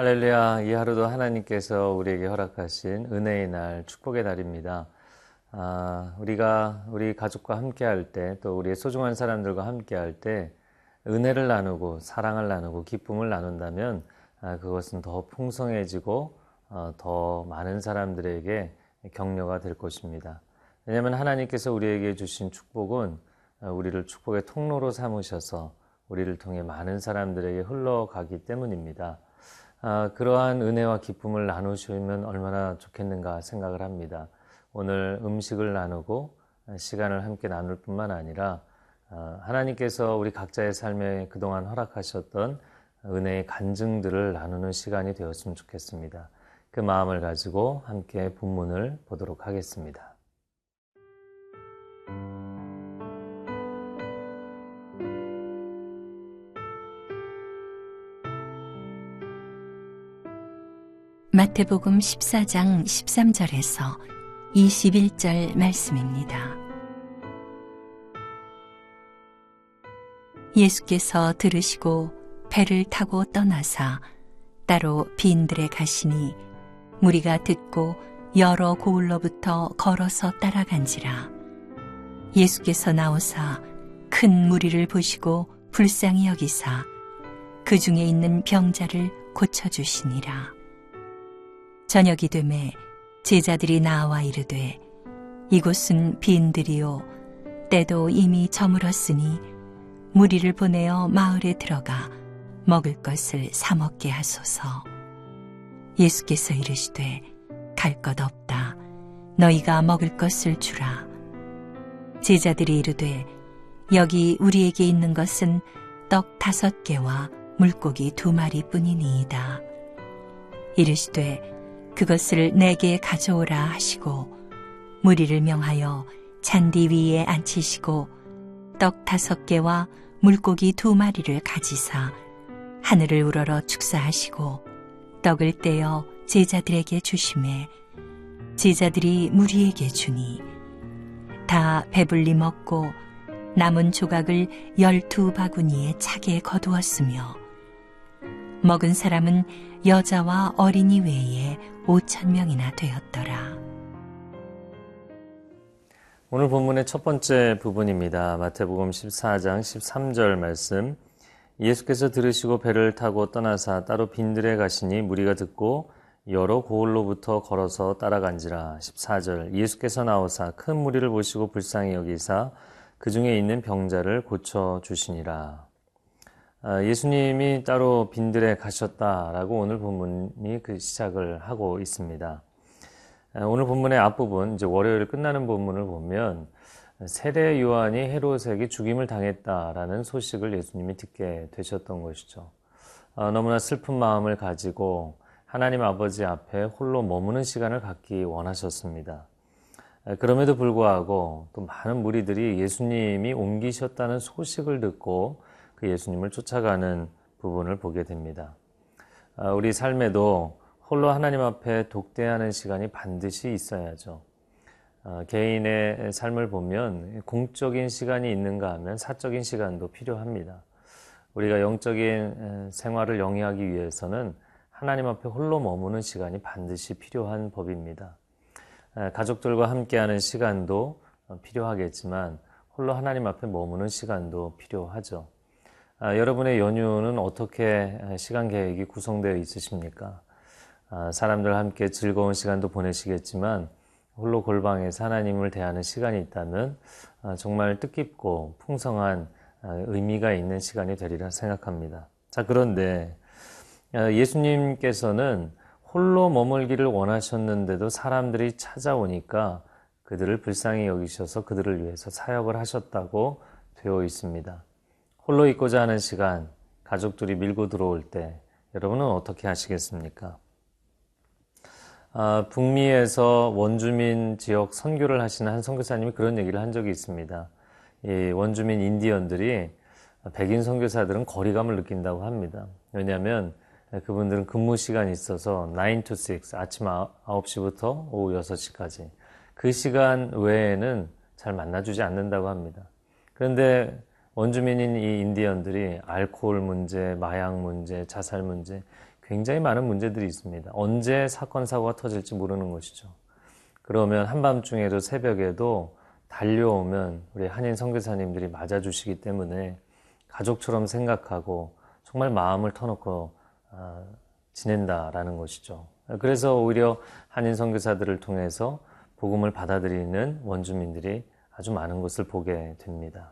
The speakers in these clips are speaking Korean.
할렐루야, 이 하루도 하나님께서 우리에게 허락하신 은혜의 날, 축복의 날입니다. 우리가 우리 가족과 함께 할 때, 또 우리의 소중한 사람들과 함께 할 때, 은혜를 나누고, 사랑을 나누고, 기쁨을 나눈다면, 그것은 더 풍성해지고, 더 많은 사람들에게 격려가 될 것입니다. 왜냐하면 하나님께서 우리에게 주신 축복은 우리를 축복의 통로로 삼으셔서 우리를 통해 많은 사람들에게 흘러가기 때문입니다. 그러한 은혜와 기쁨을 나누시면 얼마나 좋겠는가 생각을 합니다. 오늘 음식을 나누고 시간을 함께 나눌 뿐만 아니라 하나님께서 우리 각자의 삶에 그동안 허락하셨던 은혜의 간증들을 나누는 시간이 되었으면 좋겠습니다. 그 마음을 가지고 함께 본문을 보도록 하겠습니다. 마태복음 14장 13절에서 21절 말씀입니다. 예수께서 들으시고 배를 타고 떠나사 따로 빈들에 가시니 무리가 듣고 여러 고을로부터 걸어서 따라간지라. 예수께서 나오사 큰 무리를 보시고 불쌍히 여기사 그 중에 있는 병자를 고쳐주시니라. 저녁이 되매 제자들이 나와 이르되 이곳은 빈들이요 때도 이미 저물었으니 무리를 보내어 마을에 들어가 먹을 것을 사 먹게 하소서. 예수께서 이르시되 갈 것 없다. 너희가 먹을 것을 주라. 제자들이 이르되 여기 우리에게 있는 것은 떡 5개와 물고기 2마리 뿐이니이다. 이르시되 그것을 내게 가져오라 하시고 무리를 명하여 잔디 위에 앉히시고 떡 5개와 물고기 2마리를 가지사 하늘을 우러러 축사하시고 떡을 떼어 제자들에게 주시매 제자들이 무리에게 주니 다 배불리 먹고 남은 조각을 12바구니에 차게 거두었으며 먹은 사람은 여자와 어린이 외에 5,000명이나 되었더라. 오늘 본문의 첫 번째 부분입니다. 마태복음 14장 13절 말씀. 예수께서 들으시고 배를 타고 떠나사 따로 빈들에 가시니 무리가 듣고 여러 고을로부터 걸어서 따라간지라. 14절. 예수께서 나오사 큰 무리를 보시고 불쌍히 여기사 그 중에 있는 병자를 고쳐주시니라. 예수님이 따로 빈들에 가셨다라고 오늘 본문이 그 시작을 하고 있습니다. 오늘 본문의 앞부분, 이제 월요일 끝나는 본문을 보면 세례 요한이 헤롯에게 죽임을 당했다라는 소식을 예수님이 듣게 되셨던 것이죠. 너무나 슬픈 마음을 가지고 하나님 아버지 앞에 홀로 머무는 시간을 갖기 원하셨습니다. 그럼에도 불구하고 또 많은 무리들이 예수님이 옮기셨다는 소식을 듣고 그 예수님을 쫓아가는 부분을 보게 됩니다. 우리 삶에도 홀로 하나님 앞에 독대하는 시간이 반드시 있어야죠. 개인의 삶을 보면 공적인 시간이 있는가 하면 사적인 시간도 필요합니다. 우리가 영적인 생활을 영위하기 위해서는 하나님 앞에 홀로 머무는 시간이 반드시 필요한 법입니다. 가족들과 함께하는 시간도 필요하겠지만 홀로 하나님 앞에 머무는 시간도 필요하죠. 여러분의 연휴는 어떻게 시간 계획이 구성되어 있으십니까? 사람들과 함께 즐거운 시간도 보내시겠지만 홀로 골방에서 하나님을 대하는 시간이 있다면 정말 뜻깊고 풍성한 의미가 있는 시간이 되리라 생각합니다. 자, 그런데 예수님께서는 홀로 머물기를 원하셨는데도 사람들이 찾아오니까 그들을 불쌍히 여기셔서 그들을 위해서 사역을 하셨다고 되어 있습니다. 홀로 있고자 하는 시간, 가족들이 밀고 들어올 때 여러분은 어떻게 하시겠습니까? 북미에서 원주민 지역 선교를 하시는 한 선교사님이 그런 얘기를 한 적이 있습니다. 이 원주민 인디언들이 백인 선교사들은 거리감을 느낀다고 합니다. 왜냐하면 그분들은 근무 시간이 있어서 9 to 6, 아침 9시부터 오후 6시까지 그 시간 외에는 잘 만나주지 않는다고 합니다. 그런데 원주민인 이 인디언들이 알코올 문제, 마약 문제, 자살 문제 굉장히 많은 문제들이 있습니다. 언제 사건, 사고가 터질지 모르는 것이죠. 그러면 한밤중에도 새벽에도 달려오면 우리 한인 선교사님들이 맞아주시기 때문에 가족처럼 생각하고 정말 마음을 터놓고 지낸다라는 것이죠. 그래서 오히려 한인 선교사들을 통해서 복음을 받아들이는 원주민들이 아주 많은 것을 보게 됩니다.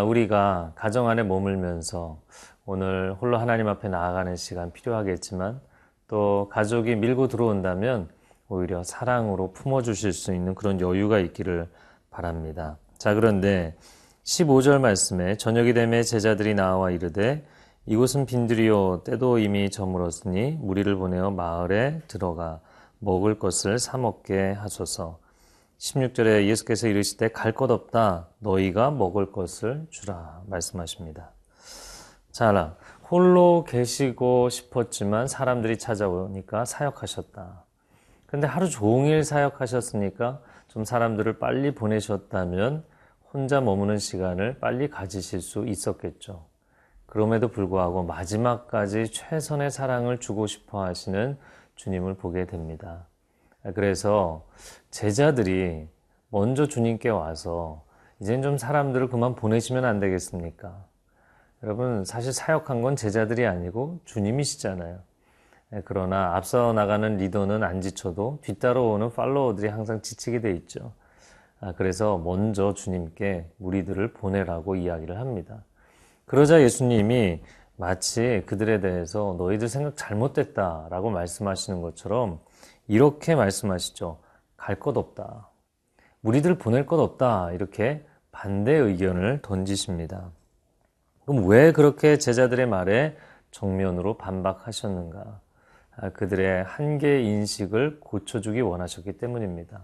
우리가 가정 안에 머물면서 오늘 홀로 하나님 앞에 나아가는 시간 필요하겠지만 또 가족이 밀고 들어온다면 오히려 사랑으로 품어주실 수 있는 그런 여유가 있기를 바랍니다. 자, 그런데 15절 말씀에 저녁이 되매 제자들이 나와 이르되 이곳은 빈들이요 때도 이미 저물었으니 무리를 보내어 마을에 들어가 먹을 것을 사 먹게 하소서. 16절에 예수께서 이르시되 갈 것 없다 너희가 먹을 것을 주라 말씀하십니다. 자, 홀로 계시고 싶었지만 사람들이 찾아오니까 사역하셨다. 근데 하루 종일 사역하셨으니까 좀 사람들을 빨리 보내셨다면 혼자 머무는 시간을 빨리 가지실 수 있었겠죠. 그럼에도 불구하고 마지막까지 최선의 사랑을 주고 싶어 하시는 주님을 보게 됩니다. 그래서 제자들이 먼저 주님께 와서 이젠 좀 사람들을 그만 보내시면 안 되겠습니까? 여러분, 사실 사역한 건 제자들이 아니고 주님이시잖아요. 그러나 앞서 나가는 리더는 안 지쳐도 뒤따라오는 팔로워들이 항상 지치게 돼 있죠. 그래서 먼저 주님께 무리들을 보내라고 이야기를 합니다. 그러자 예수님이 마치 그들에 대해서 너희들 생각 잘못됐다라고 말씀하시는 것처럼 이렇게 말씀하시죠. 갈 것 없다. 무리들 보낼 것 없다. 이렇게 반대 의견을 던지십니다. 그럼 왜 그렇게 제자들의 말에 정면으로 반박하셨는가? 그들의 한계 인식을 고쳐주기 원하셨기 때문입니다.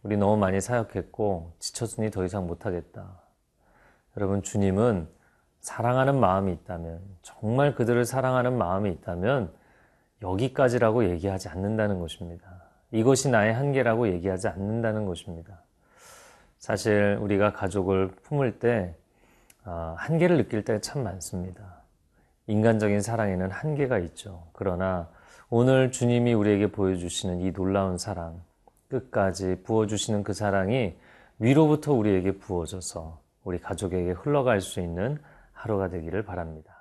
우리 너무 많이 사역했고 지쳤으니 더 이상 못하겠다. 여러분, 주님은 사랑하는 마음이 있다면, 정말 그들을 사랑하는 마음이 있다면 여기까지라고 얘기하지 않는다는 것입니다. 이것이 나의 한계라고 얘기하지 않는다는 것입니다. 사실 우리가 가족을 품을 때 한계를 느낄 때가 참 많습니다. 인간적인 사랑에는 한계가 있죠. 그러나 오늘 주님이 우리에게 보여주시는 이 놀라운 사랑, 끝까지 부어주시는 그 사랑이 위로부터 우리에게 부어져서 우리 가족에게 흘러갈 수 있는 하루가 되기를 바랍니다.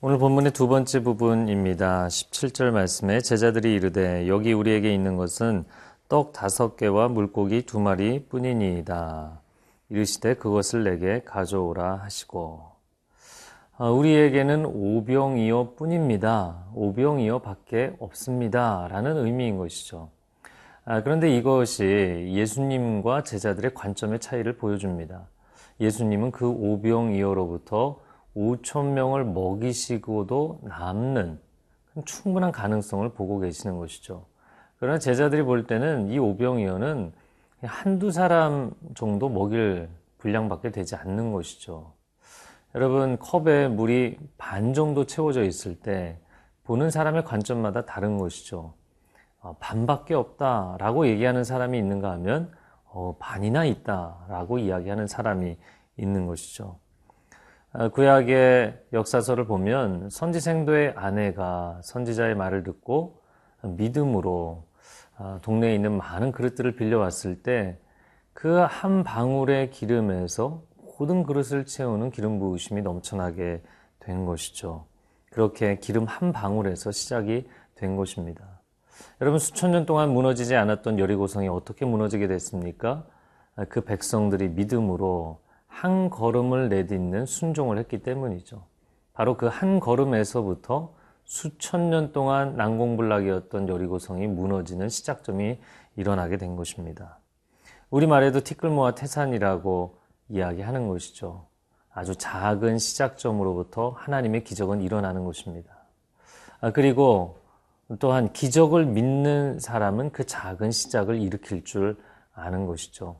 오늘 본문의 두 번째 부분입니다. 17절 말씀에 제자들이 이르되 여기 우리에게 있는 것은 떡 5개와 물고기 2마리 뿐이니이다. 이르시되 그것을 내게 가져오라 하시고, 우리에게는 오병이어 뿐입니다. 오병이어 밖에 없습니다. 라는 의미인 것이죠. 그런데 이것이 예수님과 제자들의 관점의 차이를 보여줍니다. 예수님은 그 오병이어로부터 5,000명을 먹이시고도 남는 충분한 가능성을 보고 계시는 것이죠. 그러나 제자들이 볼 때는 이 오병이어는 한두 사람 정도 먹일 분량밖에 되지 않는 것이죠. 여러분, 컵에 물이 반 정도 채워져 있을 때 보는 사람의 관점마다 다른 것이죠. 반밖에 없다라고 얘기하는 사람이 있는가 하면 반이나 있다라고 이야기하는 사람이 있는 것이죠. 구약의 역사서를 보면 선지생도의 아내가 선지자의 말을 듣고 믿음으로 동네에 있는 많은 그릇들을 빌려왔을 때 그 한 방울의 기름에서 모든 그릇을 채우는 기름 부으심이 넘쳐나게 된 것이죠. 그렇게 기름 한 방울에서 시작이 된 것입니다. 여러분, 수천 년 동안 무너지지 않았던 여리고성이 어떻게 무너지게 됐습니까? 그 백성들이 믿음으로 한 걸음을 내딛는 순종을 했기 때문이죠. 바로 그 한 걸음에서부터 수천 년 동안 난공불락이었던 여리고성이 무너지는 시작점이 일어나게 된 것입니다. 우리말에도 티끌모아 태산이라고 이야기하는 것이죠. 아주 작은 시작점으로부터 하나님의 기적은 일어나는 것입니다. 그리고 또한 기적을 믿는 사람은 그 작은 시작을 일으킬 줄 아는 것이죠.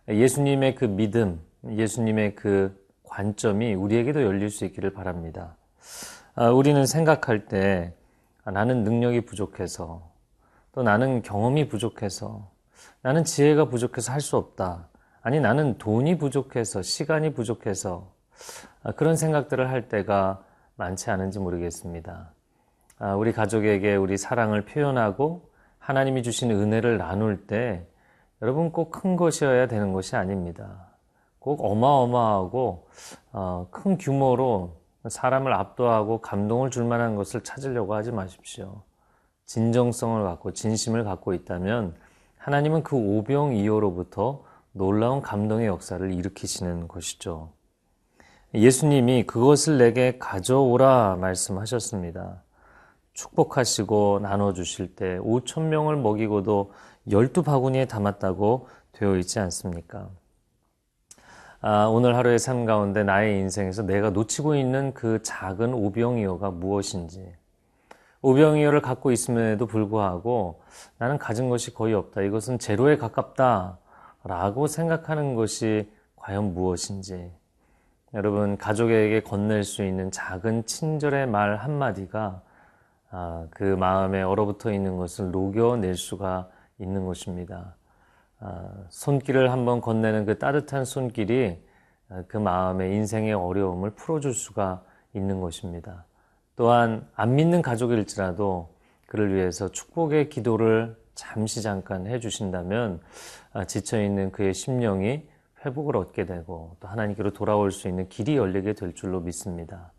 예수님의 그 믿음, 예수님의 그 관점이 우리에게도 열릴 수 있기를 바랍니다. 우리는 생각할 때 나는 능력이 부족해서, 또 나는 경험이 부족해서, 나는 지혜가 부족해서 할 수 없다. 아니, 나는 돈이 부족해서, 시간이 부족해서, 그런 생각들을 할 때가 많지 않은지 모르겠습니다. 우리 가족에게 우리 사랑을 표현하고 하나님이 주신 은혜를 나눌 때 여러분 꼭 큰 것이어야 되는 것이 아닙니다. 꼭 어마어마하고 큰 규모로 사람을 압도하고 감동을 줄 만한 것을 찾으려고 하지 마십시오. 진정성을 갖고 진심을 갖고 있다면 하나님은 그 오병이어로부터 놀라운 감동의 역사를 일으키시는 것이죠. 예수님이 그것을 내게 가져오라 말씀하셨습니다. 축복하시고 나눠주실 때 5,000명을 먹이고도 12바구니에 담았다고 되어 있지 않습니까? 오늘 하루의 삶 가운데 나의 인생에서 내가 놓치고 있는 그 작은 오병이어가 무엇인지, 오병이어를 갖고 있음에도 불구하고 나는 가진 것이 거의 없다, 이것은 제로에 가깝다 라고 생각하는 것이 과연 무엇인지, 여러분 가족에게 건넬 수 있는 작은 친절의 말 한마디가 그 마음에 얼어붙어 있는 것을 녹여낼 수가 있는 것입니다. 손길을 한번 건네는 그 따뜻한 손길이 그 마음의 인생의 어려움을 풀어줄 수가 있는 것입니다. 또한 안 믿는 가족일지라도 그를 위해서 축복의 기도를 잠깐 해주신다면 지쳐있는 그의 심령이 회복을 얻게 되고 또 하나님께로 돌아올 수 있는 길이 열리게 될 줄로 믿습니다.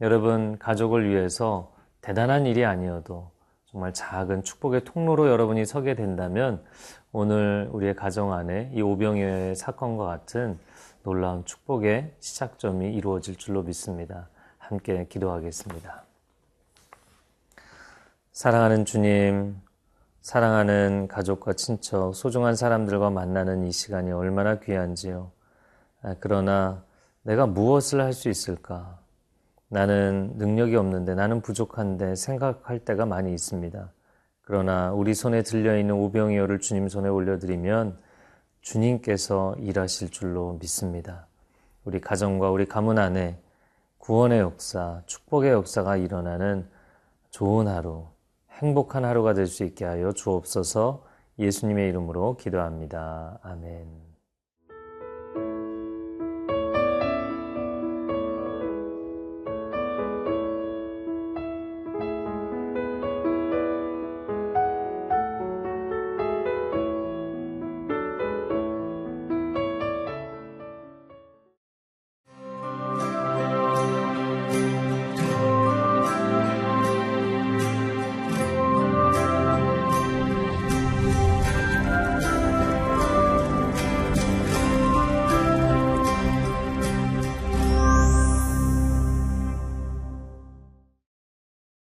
여러분 가족을 위해서 대단한 일이 아니어도 정말 작은 축복의 통로로 여러분이 서게 된다면 오늘 우리의 가정 안에 이 오병이어의 사건과 같은 놀라운 축복의 시작점이 이루어질 줄로 믿습니다. 함께 기도하겠습니다. 사랑하는 주님, 사랑하는 가족과 친척, 소중한 사람들과 만나는 이 시간이 얼마나 귀한지요. 그러나 내가 무엇을 할 수 있을까? 나는 능력이 없는데, 나는 부족한데 생각할 때가 많이 있습니다. 그러나 우리 손에 들려있는 오병이어를 주님 손에 올려드리면 주님께서 일하실 줄로 믿습니다. 우리 가정과 우리 가문 안에 구원의 역사, 축복의 역사가 일어나는 좋은 하루, 행복한 하루가 될 수 있게 하여 주옵소서. 예수님의 이름으로 기도합니다. 아멘.